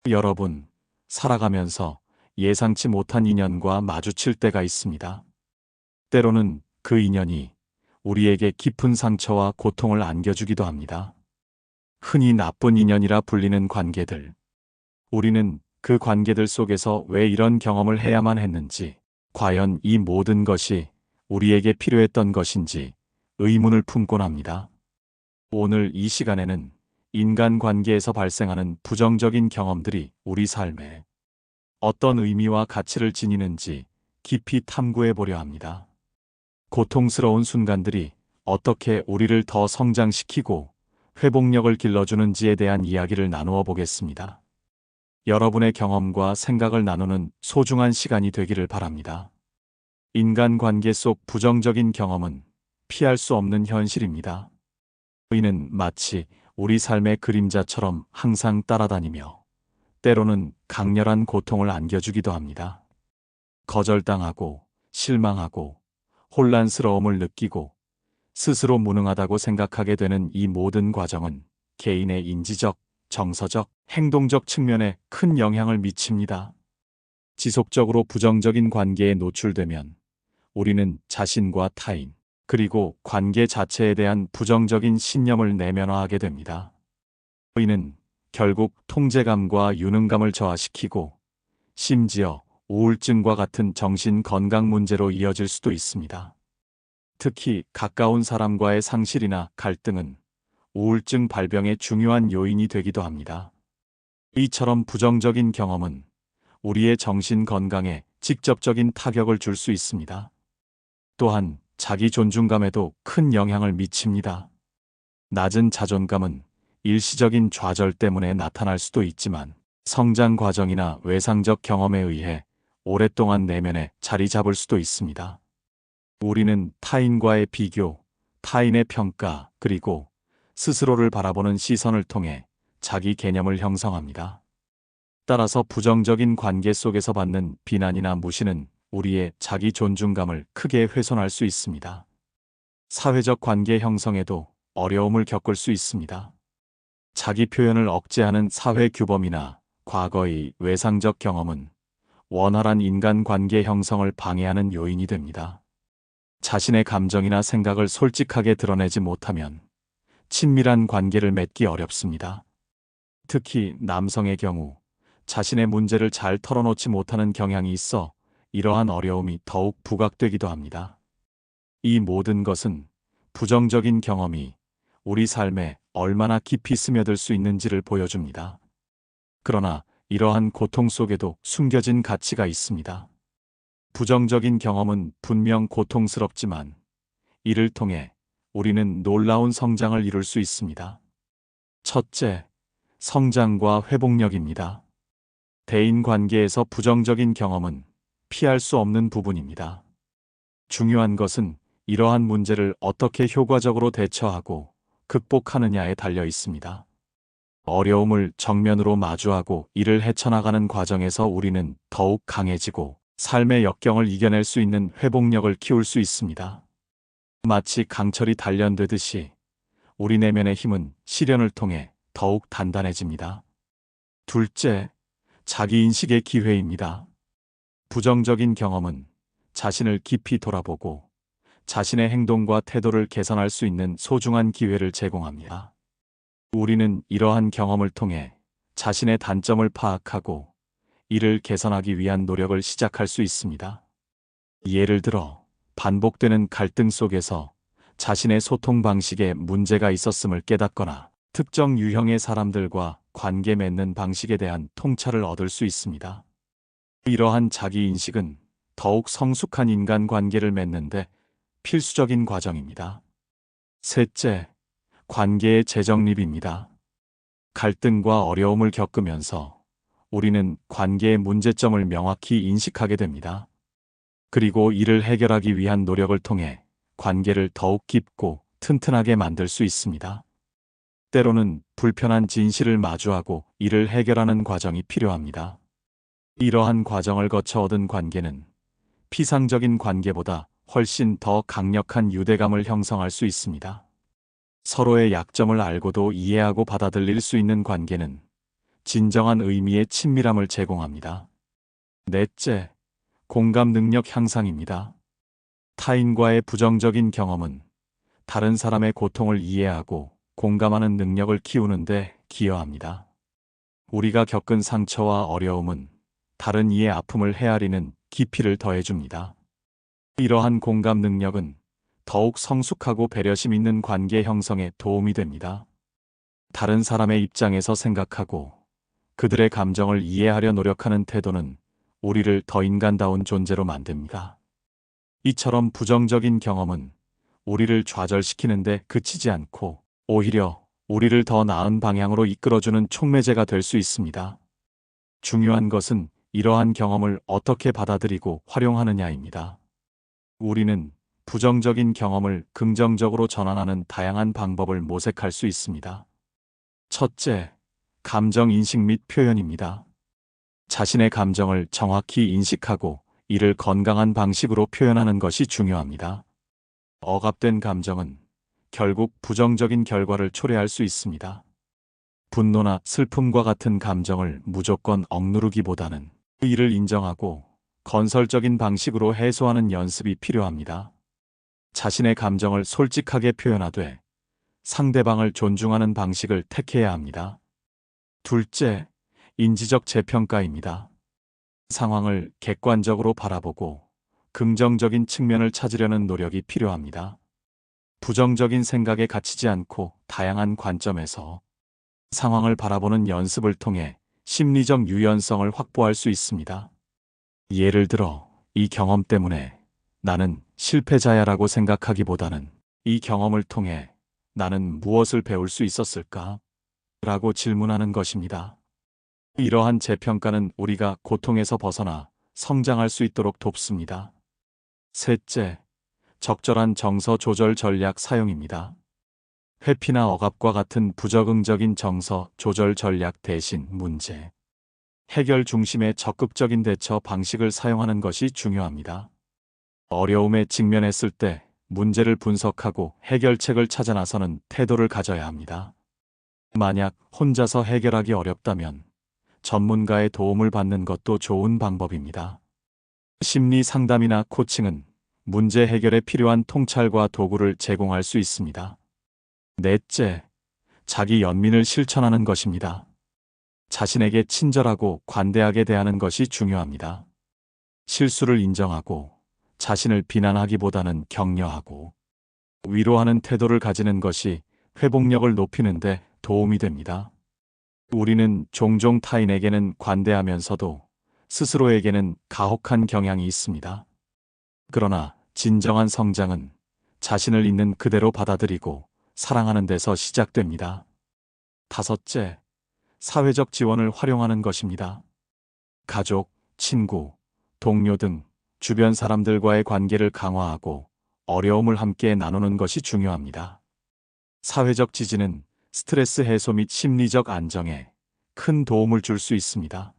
여러분, 살아가면서 예상치 못한 인연과 마주칠 때가 있습니다. 때로는 그 인연이 우리에게 깊은 상처와 고통을 안겨주기도 합니다. 흔히 나쁜 인연이라 불리는 관계들. 우리는 그 관계들 속에서 왜 이런 경험을 해야만 했는지, 과연 이 모든 것이 우리에게 필요했던 것인지 의문을 품곤 합니다. 오늘 이 시간에는 인간관계에서 발생하는 부정적인 경험들이 우리 삶에 어떤 의미와 가치를 지니는지 깊이 탐구해 보려 합니다. 고통스러운 순간들이 어떻게 우리를 더 성장시키고 회복력을 길러주는지에 대한 이야기를 나누어 보겠습니다. 여러분의 경험과 생각을 나누는 소중한 시간이 되기를 바랍니다. 인간관계 속 부정적인 경험은 피할 수 없는 현실입니다. 이는 마치 우리 삶의 그림자처럼 항상 따라다니며 때로는 강렬한 고통을 안겨주기도 합니다. 거절당하고 실망하고 혼란스러움을 느끼고 스스로 무능하다고 생각하게 되는 이 모든 과정은 개인의 인지적, 정서적, 행동적 측면에 큰 영향을 미칩니다. 지속적으로 부정적인 관계에 노출되면 우리는 자신과 타인, 그리고 관계 자체에 대한 부정적인 신념을 내면화하게 됩니다. 이는 결국 통제감과 유능감을 저하시키고 심지어 우울증과 같은 정신 건강 문제로 이어질 수도 있습니다. 특히 가까운 사람과의 상실이나 갈등은 우울증 발병의 중요한 요인이 되기도 합니다. 이처럼 부정적인 경험은 우리의 정신 건강에 직접적인 타격을 줄 수 있습니다. 또한 자기 존중감에도 큰 영향을 미칩니다. 낮은 자존감은 일시적인 좌절 때문에 나타날 수도 있지만 성장 과정이나 외상적 경험에 의해 오랫동안 내면에 자리 잡을 수도 있습니다. 우리는 타인과의 비교, 타인의 평가, 그리고 스스로를 바라보는 시선을 통해 자기 개념을 형성합니다. 따라서 부정적인 관계 속에서 받는 비난이나 무시는 우리의 자기 존중감을 크게 훼손할 수 있습니다. 사회적 관계 형성에도 어려움을 겪을 수 있습니다. 자기 표현을 억제하는 사회 규범이나 과거의 외상적 경험은 원활한 인간관계 형성을 방해하는 요인이 됩니다. 자신의 감정이나 생각을 솔직하게 드러내지 못하면 친밀한 관계를 맺기 어렵습니다. 특히 남성의 경우 자신의 문제를 잘 털어놓지 못하는 경향이 있어 이러한 어려움이 더욱 부각되기도 합니다. 이 모든 것은 부정적인 경험이 우리 삶에 얼마나 깊이 스며들 수 있는지를 보여줍니다. 그러나 이러한 고통 속에도 숨겨진 가치가 있습니다. 부정적인 경험은 분명 고통스럽지만 이를 통해 우리는 놀라운 성장을 이룰 수 있습니다. 첫째, 성장과 회복력입니다. 대인 관계에서 부정적인 경험은 피할 수 없는 부분입니다. 중요한 것은 이러한 문제를 어떻게 효과적으로 대처하고 극복하느냐에 달려 있습니다. 어려움을 정면으로 마주하고 이를 헤쳐나가는 과정에서 우리는 더욱 강해지고 삶의 역경을 이겨낼 수 있는 회복력을 키울 수 있습니다. 마치 강철이 단련되듯이 우리 내면의 힘은 시련을 통해 더욱 단단해집니다. 둘째, 자기인식의 기회입니다. 부정적인 경험은 자신을 깊이 돌아보고 자신의 행동과 태도를 개선할 수 있는 소중한 기회를 제공합니다. 우리는 이러한 경험을 통해 자신의 단점을 파악하고 이를 개선하기 위한 노력을 시작할 수 있습니다. 예를 들어, 반복되는 갈등 속에서 자신의 소통 방식에 문제가 있었음을 깨닫거나 특정 유형의 사람들과 관계 맺는 방식에 대한 통찰을 얻을 수 있습니다. 이러한 자기인식은 더욱 성숙한 인간관계를 맺는데 필수적인 과정입니다. 셋째, 관계의 재정립입니다. 갈등과 어려움을 겪으면서 우리는 관계의 문제점을 명확히 인식하게 됩니다. 그리고 이를 해결하기 위한 노력을 통해 관계를 더욱 깊고 튼튼하게 만들 수 있습니다. 때로는 불편한 진실을 마주하고 이를 해결하는 과정이 필요합니다. 이러한 과정을 거쳐 얻은 관계는 피상적인 관계보다 훨씬 더 강력한 유대감을 형성할 수 있습니다. 서로의 약점을 알고도 이해하고 받아들일 수 있는 관계는 진정한 의미의 친밀함을 제공합니다. 넷째, 공감 능력 향상입니다. 타인과의 부정적인 경험은 다른 사람의 고통을 이해하고 공감하는 능력을 키우는데 기여합니다. 우리가 겪은 상처와 어려움은 다른 이의 아픔을 헤아리는 깊이를 더해줍니다. 이러한 공감 능력은 더욱 성숙하고 배려심 있는 관계 형성에 도움이 됩니다. 다른 사람의 입장에서 생각하고 그들의 감정을 이해하려 노력하는 태도는 우리를 더 인간다운 존재로 만듭니다. 이처럼 부정적인 경험은 우리를 좌절시키는데 그치지 않고 오히려 우리를 더 나은 방향으로 이끌어주는 촉매제가 될 수 있습니다. 중요한 것은 이러한 경험을 어떻게 받아들이고 활용하느냐입니다. 우리는 부정적인 경험을 긍정적으로 전환하는 다양한 방법을 모색할 수 있습니다. 첫째, 감정 인식 및 표현입니다. 자신의 감정을 정확히 인식하고 이를 건강한 방식으로 표현하는 것이 중요합니다. 억압된 감정은 결국 부정적인 결과를 초래할 수 있습니다. 분노나 슬픔과 같은 감정을 무조건 억누르기보다는 이를 인정하고 건설적인 방식으로 해소하는 연습이 필요합니다. 자신의 감정을 솔직하게 표현하되 상대방을 존중하는 방식을 택해야 합니다. 둘째, 인지적 재평가입니다. 상황을 객관적으로 바라보고 긍정적인 측면을 찾으려는 노력이 필요합니다. 부정적인 생각에 갇히지 않고 다양한 관점에서 상황을 바라보는 연습을 통해 심리적 유연성을 확보할 수 있습니다. 예를 들어, 이 경험 때문에 나는 실패자야라고 생각하기보다는 이 경험을 통해 나는 무엇을 배울 수 있었을까? 라고 질문하는 것입니다. 이러한 재평가는 우리가 고통에서 벗어나 성장할 수 있도록 돕습니다. 셋째, 적절한 정서 조절 전략 사용입니다. 회피나 억압과 같은 부적응적인 정서 조절 전략 대신 문제 해결 중심의 적극적인 대처 방식을 사용하는 것이 중요합니다. 어려움에 직면했을 때 문제를 분석하고 해결책을 찾아 나서는 태도를 가져야 합니다. 만약 혼자서 해결하기 어렵다면 전문가의 도움을 받는 것도 좋은 방법입니다. 심리 상담이나 코칭은 문제 해결에 필요한 통찰과 도구를 제공할 수 있습니다. 넷째, 자기 연민을 실천하는 것입니다. 자신에게 친절하고 관대하게 대하는 것이 중요합니다. 실수를 인정하고 자신을 비난하기보다는 격려하고 위로하는 태도를 가지는 것이 회복력을 높이는 데 도움이 됩니다. 우리는 종종 타인에게는 관대하면서도 스스로에게는 가혹한 경향이 있습니다. 그러나 진정한 성장은 자신을 있는 그대로 받아들이고 사랑하는 데서 시작됩니다. 다섯째, 사회적 지원을 활용하는 것입니다. 가족, 친구, 동료 등 주변 사람들과의 관계를 강화하고 어려움을 함께 나누는 것이 중요합니다. 사회적 지지는 스트레스 해소 및 심리적 안정에 큰 도움을 줄 수 있습니다.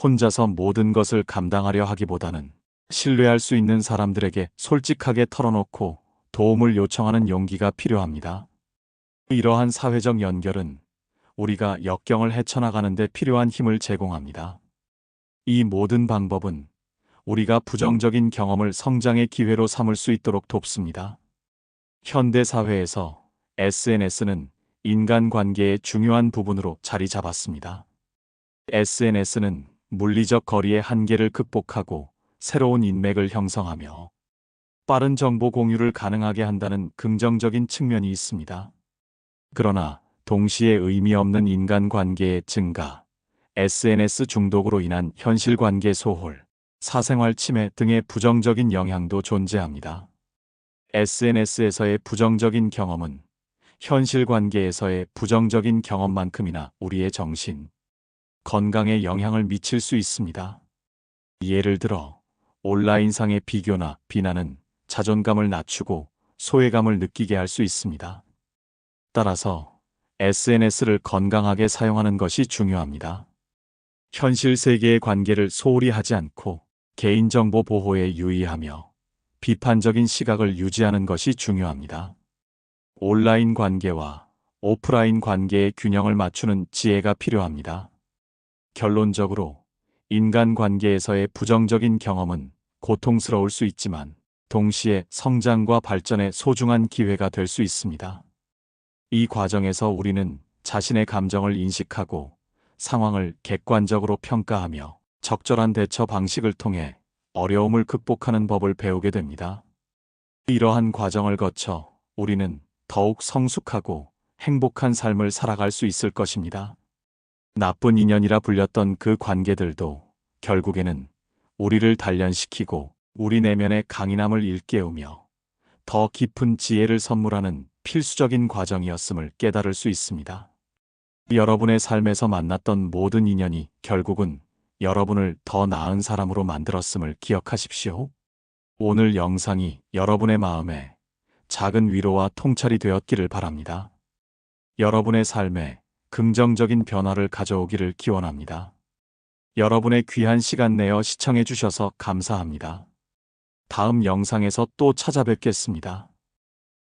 혼자서 모든 것을 감당하려 하기보다는 신뢰할 수 있는 사람들에게 솔직하게 털어놓고 도움을 요청하는 용기가 필요합니다. 이러한 사회적 연결은 우리가 역경을 헤쳐나가는 데 필요한 힘을 제공합니다. 이 모든 방법은 우리가 부정적인 경험을 성장의 기회로 삼을 수 있도록 돕습니다. 현대 사회에서 SNS는 인간관계의 중요한 부분으로 자리 잡았습니다. SNS는 물리적 거리의 한계를 극복하고 새로운 인맥을 형성하며 빠른 정보 공유를 가능하게 한다는 긍정적인 측면이 있습니다. 그러나 동시에 의미 없는 인간관계의 증가, SNS 중독으로 인한 현실관계 소홀, 사생활 침해 등의 부정적인 영향도 존재합니다. SNS에서의 부정적인 경험은 현실 관계에서의 부정적인 경험만큼이나 우리의 정신, 건강에 영향을 미칠 수 있습니다. 예를 들어 온라인상의 비교나 비난은 자존감을 낮추고 소외감을 느끼게 할 수 있습니다. 따라서 SNS를 건강하게 사용하는 것이 중요합니다. 현실 세계의 관계를 소홀히 하지 않고 개인정보 보호에 유의하며 비판적인 시각을 유지하는 것이 중요합니다. 온라인 관계와 오프라인 관계의 균형을 맞추는 지혜가 필요합니다. 결론적으로 인간관계에서의 부정적인 경험은 고통스러울 수 있지만 동시에 성장과 발전의 소중한 기회가 될 수 있습니다. 이 과정에서 우리는 자신의 감정을 인식하고 상황을 객관적으로 평가하며 적절한 대처 방식을 통해 어려움을 극복하는 법을 배우게 됩니다. 이러한 과정을 거쳐 우리는 더욱 성숙하고 행복한 삶을 살아갈 수 있을 것입니다. 나쁜 인연이라 불렸던 그 관계들도 결국에는 우리를 단련시키고 우리 내면의 강인함을 일깨우며 더 깊은 지혜를 선물하는 필수적인 과정이었음을 깨달을 수 있습니다. 여러분의 삶에서 만났던 모든 인연이 결국은 여러분을 더 나은 사람으로 만들었음을 기억하십시오. 오늘 영상이 여러분의 마음에 작은 위로와 통찰이 되었기를 바랍니다. 여러분의 삶에 긍정적인 변화를 가져오기를 기원합니다. 여러분의 귀한 시간 내어 시청해 주셔서 감사합니다. 다음 영상에서 또 찾아뵙겠습니다.